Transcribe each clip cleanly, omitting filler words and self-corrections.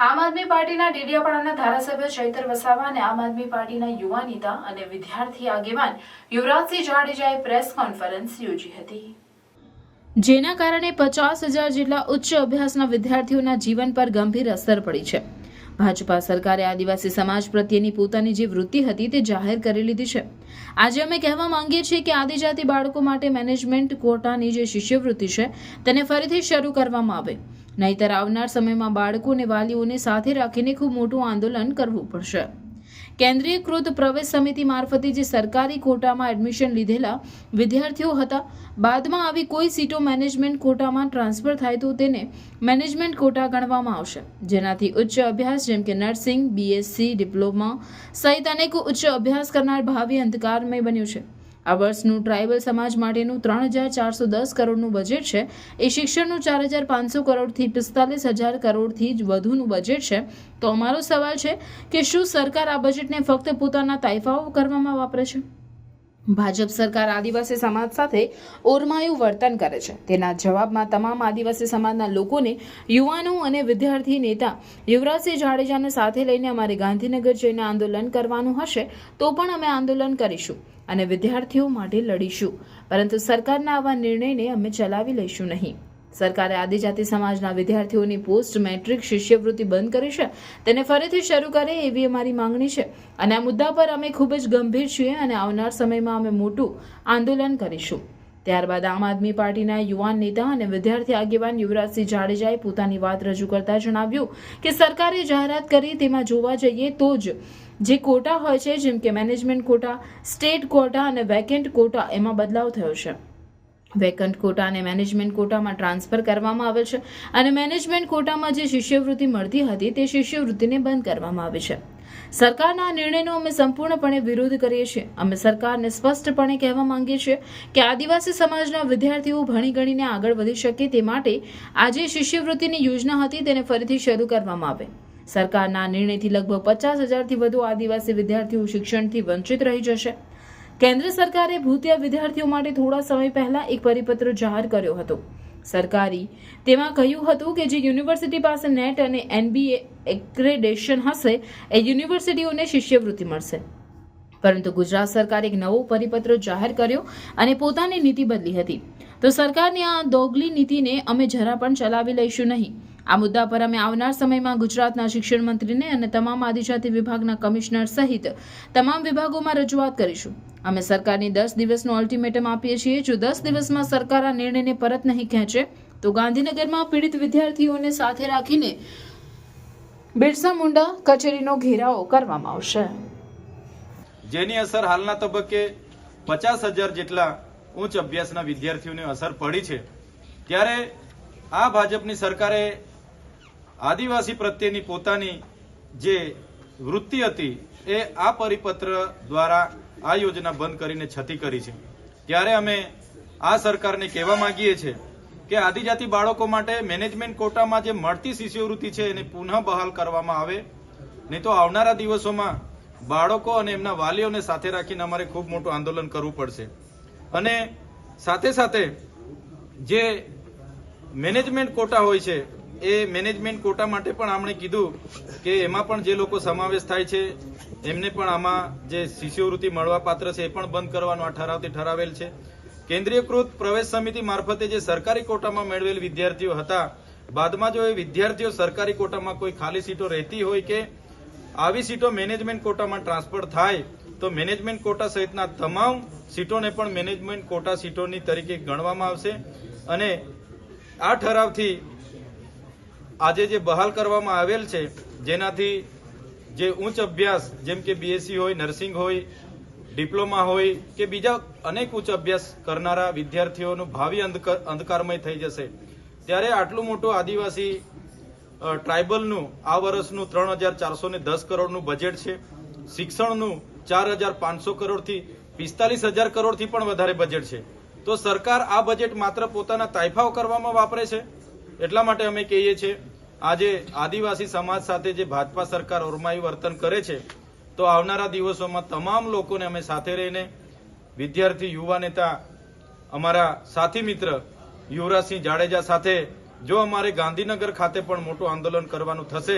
આમ આદમી પાર્ટીના ડેડિયાપાડાના ધારાસભ્ય ચૈતર વસાવા અને આમ આદમી પાર્ટીના યુવા નેતા અને વિદ્યાર્થી આગેવાન યુવરાજસિંહ જાડેજાએ પ્રેસ કોન્ફરન્સ યોજી હતી, જેના કારણે 50,000 જેટલા ઉચ્ચ અભ્યાસના વિદ્યાર્થીઓના જીવન પર ગંભીર અસર પડી છે। ભાજપા સરકારે આદિવાસી સમાજ પ્રત્યેની પોતાની જે વૃત્તિ હતી તે જાહેર કરી લીધી છે। આજે અમે કહેવા માંગીએ છીએ કે આદિજાતિ બાળકો માટે મેનેજમેન્ટ કોટાની જે શિષ્યવૃત્તિ છે તેને ફરીથી શરૂ કરવામાં આવે, નહીતર આવનાર સમયમાં બાળકો અને વાલીઓને સાથે રાખીને ખૂબ મોટું આંદોલન કરવું પડશે। કેન્દ્રીયકૃત પ્રવેશ સમિતિ મારફતે જે સરકારી કોટામાં એડમિશન લીધેલા વિદ્યાર્થીઓ હતા, બાદમાં આવી કોઈ સીટો મેનેજમેન્ટ કોટામાં ટ્રાન્સફર થાય તો તેને મેનેજમેન્ટ કોટા ગણવામાં આવશે, જેનાથી ઉચ્ચ અભ્યાસ જેમ કે નર્સિંગ, BSc, ડિપ્લોમા સહિત અનેક ઉચ્ચ અભ્યાસ કરનાર ભાવિ અંધકારમય બન્યું છે। આ વર્ષનું ટ્રાઇબલ સમાજ માટેનું 3,410 કરોડનું બજેટ છે એ શિક્ષણનું 4,500 કરોડથી 45,000 કરોડથી જ વધુનું બજેટ છે। તો અમારો સવાલ છે કે શું સરકાર આ બજેટને ફક્ત પોતાના તાઇફાઓ કરવામાં વાપરે છે? ભાજપ સરકાર આદિવાસી સમાજ સાથે ઓરમાયું વર્તન કરે છે। તેના જવાબમાં તમામ આદિવાસી સમાજના લોકોને, યુવાનો અને વિદ્યાર્થી નેતા યુવરાજસિંહ જાડેજાને સાથે લઈને અમારે ગાંધીનગર જઈને આંદોલન કરવાનું હશે તો પણ અમે આંદોલન કરીશું અને વિદ્યાર્થીઓ માટે લડીશું, પરંતુ સરકારના આવા નિર્ણયને અમે ચલાવી લઈશું નહીં। સરકારે આદિજાતિ સમાજના વિદ્યાર્થીઓની પોસ્ટ મેટ્રિક શિષ્યવૃત્તિ બંધ કરી છે, તેને ફરીથી શરૂ કરે એવી અમારી માંગણી છે અને આ મુદ્દા પર અમે ખૂબ જ ગંભીર છીએ અને આવનાર સમયમાં અમે મોટું આંદોલન કરીશું। ત્યારબાદ આમ આદમી પાર્ટીના યુવાન નેતા અને વિદ્યાર્થી આગેવાન યુવરાજસિંહ જાડેજાએ પોતાની વાત રજૂ કરતા જણાવ્યું કે સરકારે જાહેરાત કરી તેમાં જોવા જઈએ તો જ જે કોટા હોય છે, જેમ કે મેનેજમેન્ટ કોટા, સ્ટેટ કોટા અને વેકેન્ટ કોટા, એમાં બદલાવ થયો છે। વેકન્ટ કોટા અને મેનેજમેન્ટ કોટામાં ટ્રાન્સફર કરવામાં આવે છે અને મેનેજમેન્ટ કોટામાં જે શિષ્યવૃત્તિ મળતી હતી તે શિષ્યવૃત્તિને બંધ કરવામાં આવી છે। સરકારના આ નિર્ણયનો અમે સંપૂર્ણપણે વિરોધ કરીએ છીએ। અમે સરકારને સ્પષ્ટપણે કહેવા માંગીએ છીએ કે આદિવાસી સમાજના વિદ્યાર્થીઓ ભણી ગણીને આગળ વધી શકે તે માટે આ જે શિષ્યવૃત્તિની યોજના હતી તેને ફરીથી શરૂ કરવામાં આવે। સરકારના નિર્ણયથી લગભગ 50,000થી વધુ આદિવાસી વિદ્યાર્થીઓ શિક્ષણથી વંચિત રહી જશે। કેન્દ્ર સરકારે ભૂતિયા વિદ્યાર્થીઓ માટે થોડા સમય પહેલા એક પરિપત્ર જાહેર કર્યો હતો સરકારી। તેમાં કહ્યું હતું કે જે યુનિવર્સિટી પાસે નેટ અને NBA એક્રેડિટેશન હશે એ યુનિવર્સિટીઓને શિષ્યવૃત્તિ મળશે, પરંતુ ગુજરાત સરકારે એક નવો પરિપત્ર જાહેર કર્યો અને પોતાની નીતિ બદલી હતી। તો સરકારની આ દોગલી નીતિને અમે જરા પણ ચલાવી લઈશું નહીં। આ મુદ્દા પર અમે આવનાર સમયમાં ગુજરાતના શિક્ષણ મંત્રીને અને તમામ આદિજાતિ વિભાગના કમિશનર સહિત તમામ વિભાગોમાં રજૂઆત કરીશું। અમે સરકારની 10 દિવસનો અલ્ટિમેટમ આપીએ છીએ। જો 10 દિવસમાં સરકાર આ નિર્ણયને પરત નહીં ખેંચે તો ગાંધીનગરમાં પીડિત વિદ્યાર્થીઓને સાથે રાખીને બિરસા મુંડા કચેરીનો ઘેરાવો કરવામાં આવશે, જેની અસર હાલના તબક્કે 50,000 જેટલા ઉચ્ચ અભ્યાસના વિદ્યાર્થીઓને અસર પડી છે। ત્યારે આ ભાજપની સરકારે આદિવાસી પ્રત્યેની પોતાની જે વૃત્તિ હતી એ આ પરિપત્ર દ્વારા આ યોજના બંધ કરીને છતી કરી છે। ત્યારે અમે આ સરકારને કહેવા માંગીએ છીએ કે આદિજાતિ બાળકો માટે મેનેજમેન્ટ કોટામાં જે મળતી શિષ્યવૃત્તિ છે એને પુનઃ બહાલ કરવામાં આવે, નહીં તો આવનારા દિવસોમાં બાળકો અને એમના વાલીઓને સાથે રાખીને અમારે ખૂબ મોટું આંદોલન કરવું પડશે। અને સાથે સાથે જે મેનેજમેન્ટ કોટા હોય છે એ મેનેજમેન્ટ કોટા માટે પણ આપણે કીધું કે એમાં પણ જે લોકો સમાવેશ થાય છે એમને પણ આમાં જે શિષ્યવૃત્તિ મળવા પાત્ર છે એ પણ બંધ કરવાનો આ ઠરાવથી ઠરાવેલ છે। કેન્દ્રીયકૃત પ્રવેશ સમિતિ મારફતે જે સરકારી કોટામાં મેળવેલ વિદ્યાર્થીઓ હતા, બાદમાં જો એ વિદ્યાર્થીઓ સરકારી કોટામાં કોઈ ખાલી સીટો રહેતી હોય કે આવી સીટો મેનેજમેન્ટ કોટામાં ટ્રાન્સફર થાય તો મેનેજમેન્ટ કોટા સહિતના તમામ સીટોને પણ મેનેજમેન્ટ કોટા સીટોની તરીકે ગણવામાં આવશે। અને આ ઠરાવથી આજે જે બહાલ કરવામાં આવેલ છે, જેનાથી જે ઉચ્ચ અભ્યાસ જેમ કે BSc હોય, નર્સિંગ હોય, ડિપ્લોમા હોય કે બીજા અનેક ઉચ્ચ અભ્યાસ કરનારા વિદ્યાર્થીઓનું ભાવિ અંધકારમય થઈ જશે। ત્યારે આટલું મોટું આદિવાસી ટ્રાઇબલનું આ વર્ષનું 3,410 કરોડનું બજેટ છે। શિક્ષણનું 4,500 કરોડથી 45,000 કરોડથી પણ વધારે બજેટ છે। તો સરકાર આ બજેટ માત્ર પોતાના તાઇફાઓ કરવામાં વાપરે છે। એટલા માટે અમે કહીએ છીએ આજે આદિવાસી સમાજ સાથે જે ભાજપા સરકાર ઓરમાયું વર્તન કરે છે તો આવનારા દિવસોમાં તમામ લોકોને અમે સાથે રહીને વિદ્યાર્થી યુવા નેતા અમારા સાથી મિત્ર યુવરાજસિંહ જાડેજા સાથે જો અમારે ગાંધીનગર ખાતે પણ મોટું આંદોલન કરવાનું થશે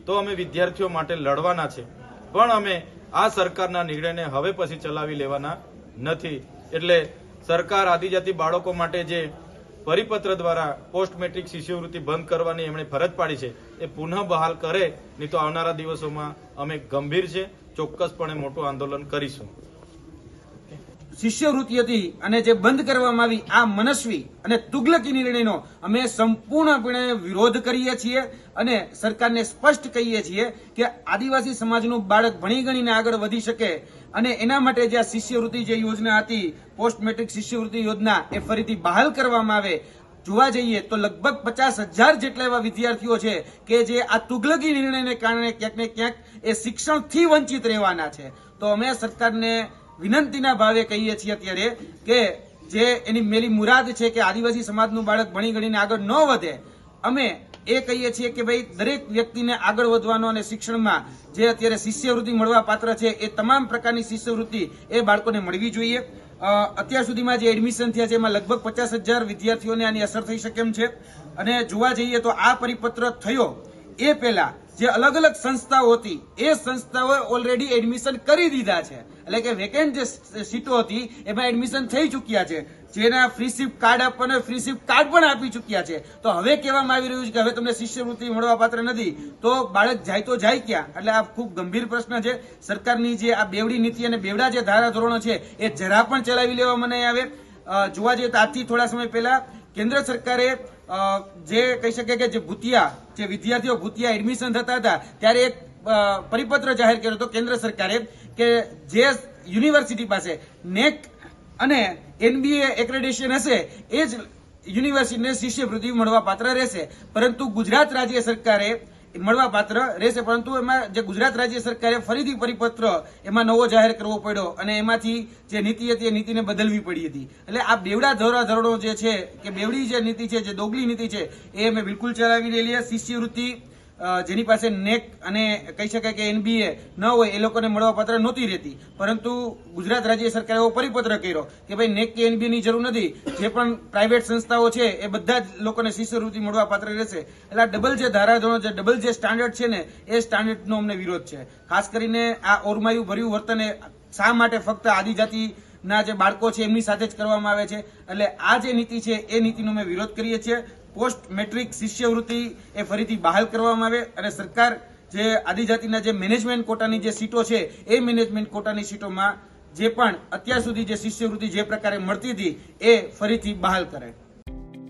તો અમે વિદ્યાર્થીઓ માટે લડવાના છે, પણ અમે આ સરકારના નિર્ણયને હવે પછી ચલાવી લેવાના નથી. એટલે સરકાર આદિજાતિ બાળકો માટે જે પરિપત્ર દ્વારા પોસ્ટ મેટ્રિક શિષ્યવૃત્તિ બંધ કરવાની એમણે ફરજ પાડી છે એ પુનઃ બહાલ કરે, નહીં તો આવનારા દિવસોમાં અમે ગંભીર છે, ચોક્કસપણે મોટું આંદોલન કરીશું. શિષ્યવૃત્તિ હતી અને જે બંધ કરવામાં આવી આ મનસ્વી અને તુગલકી નિર્ણયનો અમે સંપૂર્ણપણે વિરોધ કરીએ છીએ અને સરકારને સ્પષ્ટ કહીએ છીએ કે આદિવાસી સમાજનું બાળક ભણી ગણીને આગળ વધી શકે અને એના માટે જે આ શિષ્યવૃત્તિ જે યોજના હતી, પોસ્ટ મેટ્રિક શિષ્યવૃત્તિ યોજના, એ ફરીથી બહાલ કરવામાં આવે. જોવા જઈએ તો લગભગ 50,000 જેટલા એવા વિદ્યાર્થીઓ છે કે જે આ તુગલકી નિર્ણયને કારણે ક્યાંક ને ક્યાંક એ શિક્ષણથી વંચિત રહેવાના છે. તો અમે સરકારને વિનંતીના ભાવે કહીએ છીએ અત્યારે કે જે એની મેલી મુરાદ છે કે આદિવાસી સમાજનું બાળક ભણી ગણીને આગળ ન વધે, અમે એ કહીએ છીએ કે ભાઈ દરેક વ્યક્તિને આગળ વધવાનો અને શિક્ષણમાં જે અત્યારે શિષ્યવૃત્તિ મળવા પાત્ર છે એ તમામ પ્રકારની શિષ્યવૃત્તિ એ બાળકોને મળવી જોઈએ. અત્યાર સુધીમાં જે એડમિશન થયા છે એમાં લગભગ 50,000 વિદ્યાર્થીઓને આની અસર થઈ શકે એમ છે. અને જોવા જઈએ તો આ પરિપત્ર થયો એ પહેલા જે અલગ અલગ સંસ્થાઓ હતી એ સંસ્થાઓએ ઓલરેડી એડમિશન કરી દીધા છે, એટલે કે વેકેન્ટ જે સીટો હતી એમાં એડમિશન થઈ ચૂક્યા છે, જેના ફ્રી શિફ્ટ કાર્ડ આપવાના ફ્રી શિફ્ટ કાર્ડ પણ આપી ચૂક્યા છે. તો હવે કહેવામાં આવી રહ્યું છે કે હવે તમને શિષ્યવૃત્તિ મળવા પાત્ર નથી, તો બાળક જાય તો જાય ક્યાં? એટલે આ ખૂબ ગંભીર પ્રશ્ન છે. સરકારની જે આ બેવડી નીતિ અને બેવડા જે ધારાધોરણો છે એ જરા પણ ચલાવી લેવામાં નહીં આવે. જોવા જઈએ તો આજથી થોડા સમય પહેલા કેન્દ્ર સરકારે જે કહી શકે કે જે ભૂતિયા જે વિદ્યાર્થીઓ ભૂતિયા એડમિશન થતા હતા ત્યારે એક પરિપત્ર જાહેર કર્યો હતો કેન્દ્ર સરકારે કે જે યુનિવર્સિટી પાસે નેક અને NBA એક્રેડિટેશન હશે એ જ યુનિવર્સિટીને શિષ્યવૃત્તિ મળવા પાત્ર રહેશે. પરંતુ ગુજરાત રાજ્ય સરકારે મળવા પાત્ર રહેશે, પરંતુ એમાં જે ગુજરાત રાજ્ય સરકારે ફરીથી પરિપત્ર એમાં નવો જાહેર કરવો પડ્યો અને એમાંથી જે નીતિ હતી એ નીતિને બદલવી પડી હતી. એટલે આ બેવડા ધોરણો જે છે કે બેવડી જે નીતિ છે, જે દોગલી નીતિ છે એ અમે બિલકુલ ચલાવી રહેલી છે. શિષ્યવૃત્તિ જેની પાસે નેક અને કહી શકાય કે NBA ન હોય એ લોકોને મળવા પાત્ર નહોતી રહેતી, પરંતુ ગુજરાત રાજ્ય સરકારે એવો પરિપત્ર કર્યો કે ભાઈ નેક કે NBA ની જરૂર નથી, જે પણ પ્રાઇવેટ સંસ્થાઓ છે એ બધા જ લોકોને શિષ્યવૃત્તિ મળવા પાત્ર રહેશે. એટલે આ ડબલ જે ધારાધોરણો છે, ડબલ જે સ્ટાન્ડર્ડ છે ને એ સ્ટાન્ડર્ડનો અમને વિરોધ છે. ખાસ કરીને આ ઓરમાયું ભર્યું વર્તન શા માટે ફક્ત આદિજાતિના જે બાળકો છે એમની સાથે જ કરવામાં આવે છે? એટલે આ જે નીતિ છે એ નીતિનો અમે વિરોધ કરીએ છીએ. પોસ્ટ મેટ્રિક શિષ્યવૃત્તિ એ ફરીથી બહાલ કરવામાં આવે અને સરકાર જે આદિજાતિના જે મેનેજમેન્ટ કોટાની જે સીટો છે એ મેનેજમેન્ટ કોટાની સીટોમાં જે પણ અત્યાર સુધી જે શિષ્યવૃત્તિ જે પ્રકારે મળતી હતી એ ફરીથી બહાલ કરે.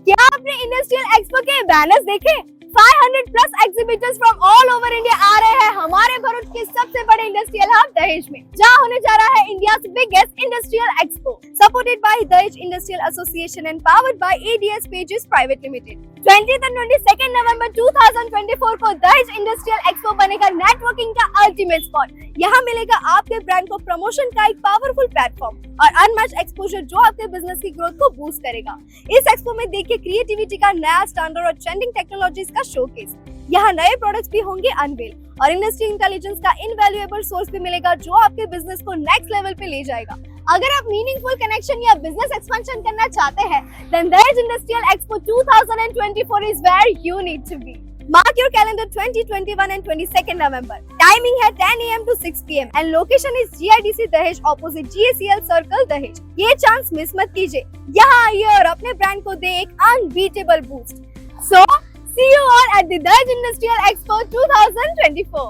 क्या आपने इंडस्ट्रियल एक्सपो के बैनर्स देखे? 500 plus exhibitors from all over India आ रहे हैं हमारे भरूच के सबसे बड़े इंडस्ट्रियल हब दहेज में, जहां होने जा रहा है India's biggest industrial expo, supported by Dahej industrial association and powered by ADS pages private limited. 20th and 22nd नवंबर 2024 को दहेज इंडस्ट्रियल एक्सपो बनेगा नेटवर्किंग का अल्टीमेट स्पॉट. यहाँ मिलेगा आपके ब्रांड को प्रमोशन का एक पावरफुल प्लेटफॉर्म और अनमैच एक्सपोजर जो आपके बिजनेस की ग्रोथ को बूस्ट करेगा. इस एक्सपो में देखिए क्रिएटिविटी का नया स्टैंडर्ड और ट्रेंडिंग टेक्नोलॉजीज का शोकेस. यहाँ नए प्रोडक्ट्स भी होंगे अनवेल और इंडस्ट्री इंटेलिजेंस का इनवैल्यूएबल सोर्स भी मिलेगा जो आपके बिजनेस को नेक्स्ट लेवल पे ले जाएगा. अगर आप मीनिंगफुल कनेक्शन या बिजनेस एक्सपेंशन करना चाहते हैं, then Dahej Industrial Expo 2024 is where you need to be. Mark your calendar 2021 and 22nd November. Timing है 10 AM to 6 PM and location is GIDC Dahej opposite GACL Circle Dahej. ये chance miss मत कीजिए. यहाँ आइए और अपने brand को दे एक unbeatable boost. So, see you all at the Dahej Industrial Expo 2024.